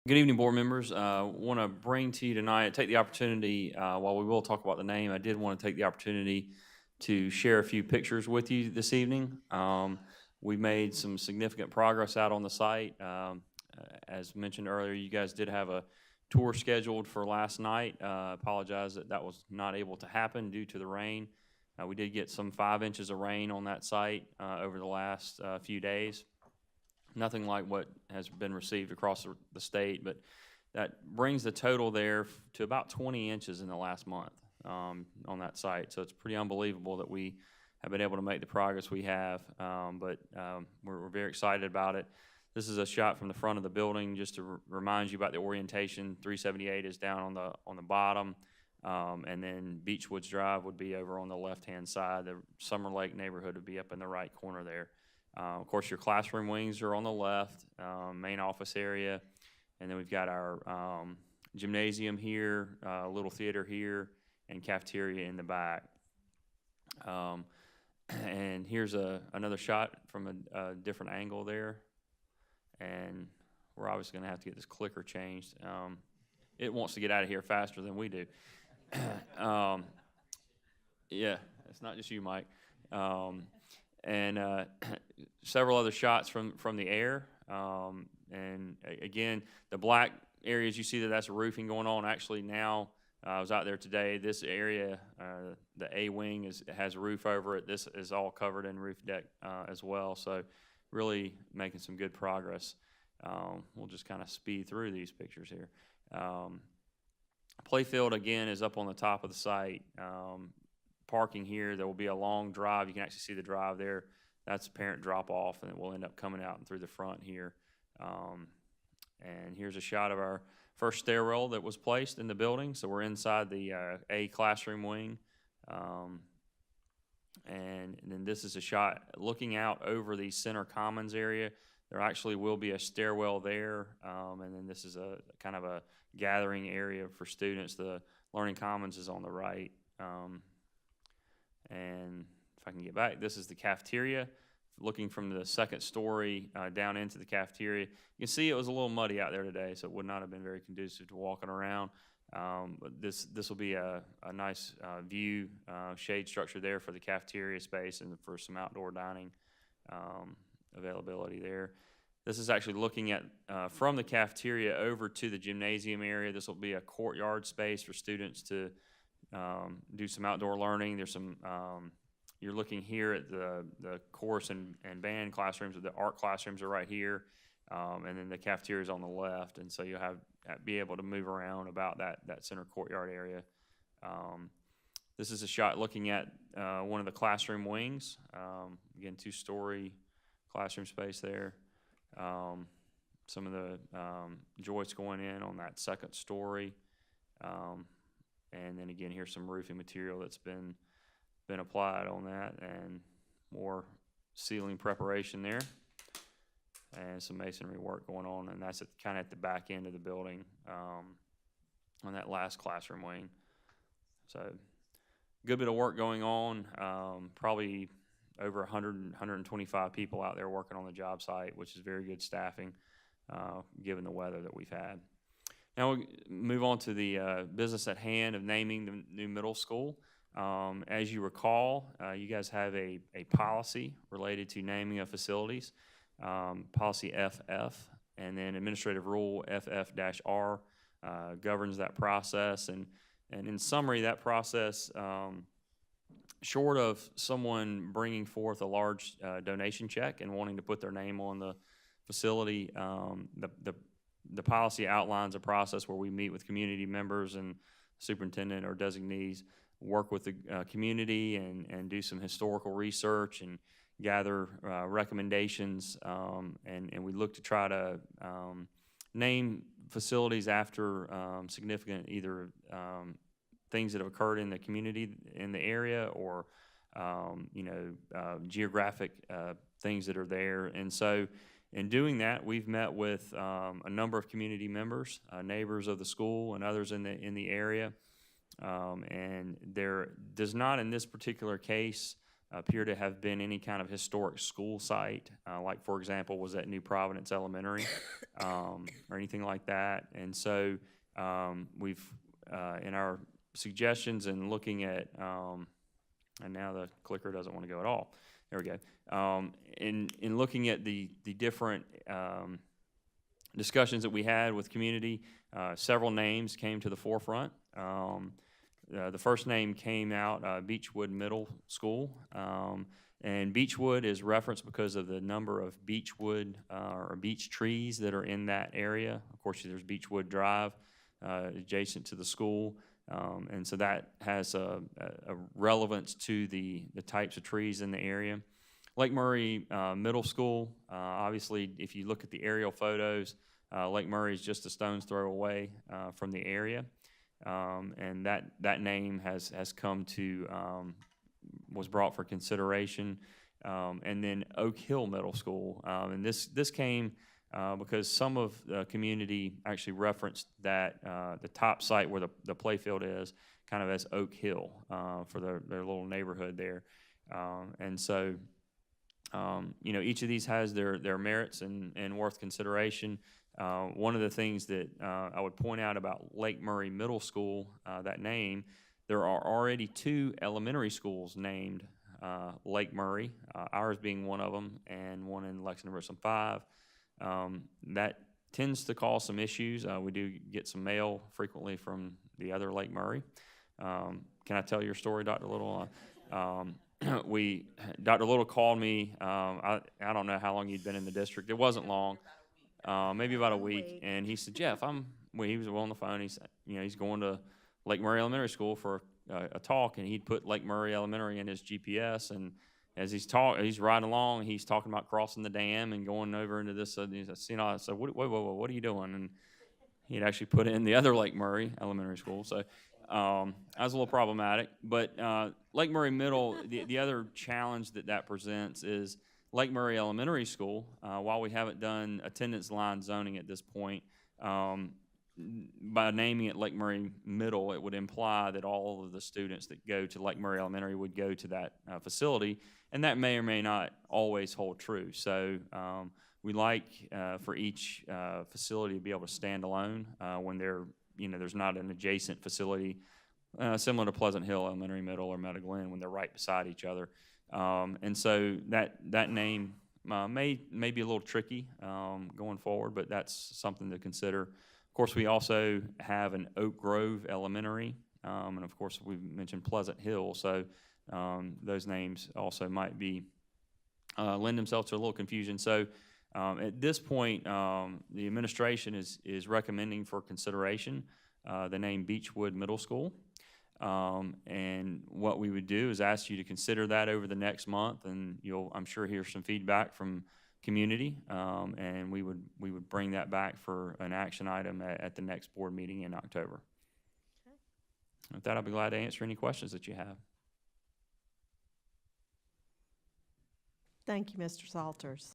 Good evening, board members. Want to bring to you tonight, take the opportunity, while we will talk about the name, I did want to take the opportunity to share a few pictures with you this evening. We've made some significant progress out on the site. As mentioned earlier, you guys did have a tour scheduled for last night. Apologize that that was not able to happen due to the rain. We did get some 5 inches of rain on that site over the last few days. Nothing like what has been received across the state, but that brings the total there to about 20 inches in the last month on that site. So it's pretty unbelievable that we have been able to make the progress we have, but we're very excited about it. This is a shot from the front of the building just to remind you about the orientation. 378 is down on the bottom, and then Beechwoods Drive would be over on the left-hand side. The Summer Lake neighborhood would be up in the right corner there. Of course, your classroom wings are on the left, main office area, and then we've got our gymnasium here, little theater here, and cafeteria in the back. And here's another shot from a different angle there, and we're obviously going to have to get this clicker changed. It wants to get out of here faster than we do. Yeah, it's not just you, Mike. And several other shots from the air. And again, the black areas you see that's roofing going on. Actually, now I was out there today. This area, the A wing, has a roof over it. This is all covered in roof deck as well. So really making some good progress. We'll just kind of speed through these pictures here. Playfield again is up on the top of the site. Parking here, there will be a long drive. You can actually see the drive there. That's parent drop off, and it will end up coming out and through the front here. And here's a shot of our first stairwell that was placed in the building. So we're inside the A classroom wing. And then this is a shot looking out over the center commons area. There actually will be a stairwell there, and then this is a kind of a gathering area for students. The learning commons is on the right. And if I can get back, this is the cafeteria. Looking from the second story down into the cafeteria, you can see it was a little muddy out there today, so it would not have been very conducive to walking around. But this will be a nice view, shade structure there for the cafeteria space and for some outdoor dining availability there. This is actually looking at from the cafeteria over to the gymnasium area. This will be a courtyard space for students to do some outdoor learning. There's some, you're looking here at the chorus and band classrooms. The art classrooms are right here, and then the cafeteria is on the left, and so you'll be able to move around about that center courtyard area. This is a shot looking at one of the classroom wings. Again, 2-story classroom space there. Some of the joists going in on that second story. And then again, here's some roofing material that's been applied on that, and more ceiling preparation there, and some masonry work going on, and that's kind of at the back end of the building on that last classroom wing. So good bit of work going on, probably over 125 people out there working on the job site, which is very good staffing given the weather that we've had. Now we'll move on to the business at hand of naming the new middle school. As you recall, you guys have a policy related to naming of facilities, policy FF, and then administrative rule FF-R governs that process. And in summary, that process, short of someone bringing forth a large donation check and wanting to put their name on the facility, the policy outlines a process where we meet with community members and superintendent or designees, work with the community and do some historical research and gather recommendations, and we look to try to name facilities after significant either things that have occurred in the community in the area or geographic things that are there. And so in doing that, we've met with a number of community members, neighbors of the school, and others in the area. And there does not, in this particular case, appear to have been any kind of historic school site, like, for example, was at New Providence Elementary, or anything like that. And so we've, in our suggestions and looking at, and now the clicker doesn't want to go at all. There we go. In looking at the different discussions that we had with community, several names came to the forefront. The first name came out, Beechwood Middle School, and Beechwood is referenced because of the number of beechwood or beech trees that are in that area. Of course, there's Beechwood Drive adjacent to the school, and so that has a relevance to the types of trees in the area. Lake Murray Middle School, obviously, if you look at the aerial photos, Lake Murray is just a stone's throw away from the area. And that name has come to, was brought for consideration. And then Oak Hill Middle School. And this came because some of the community actually referenced that the top site where the playfield is kind of as Oak Hill for their little neighborhood there. And so, you know, each of these has their merits and worth consideration. One of the things that I would point out about Lake Murray Middle School, that name, there are already 2 elementary schools named Lake Murray, ours being one of them, and one in Lexington 5. That tends to cause some issues. We do get some mail frequently from the other Lake Murray. Can I tell your story, Dr. Little? Dr. Little called me. I don't know how long you'd been in the district. It wasn't long. Maybe about a week, and he said, Jeff, he was on the phone. He said, you know, he's going to Lake Murray Elementary School for a talk, and he'd put Lake Murray Elementary in his GPS, and as he's riding along, he's talking about crossing the dam and going over into this. He said, you know, I said, wait, what are you doing? And he'd actually put in the other Lake Murray Elementary School, so that was a little problematic. But Lake Murray Middle, the other challenge that presents is Lake Murray Elementary School, while we haven't done attendance line zoning at this point, by naming it Lake Murray Middle, it would imply that all of the students that go to Lake Murray Elementary would go to that facility, and that may or may not always hold true. So we like for each facility to be able to stand alone when there's not an adjacent facility similar to Pleasant Hill Elementary Middle or Meadow Glen when they're right beside each other. And so that name may be a little tricky going forward, but that's something to consider. Of course, we also have an Oak Grove Elementary, and of course, we've mentioned Pleasant Hill, so those names also might be lend themselves to a little confusion. So at this point, the administration is recommending for consideration the name Beechwood Middle School. And what we would do is ask you to consider that over the next month, and you'll, I'm sure, hear some feedback from community, and we would bring that back for an action item at the next board meeting in October. Okay. With that, I'll be glad to answer any questions that you have. Thank you, Mr. Salters.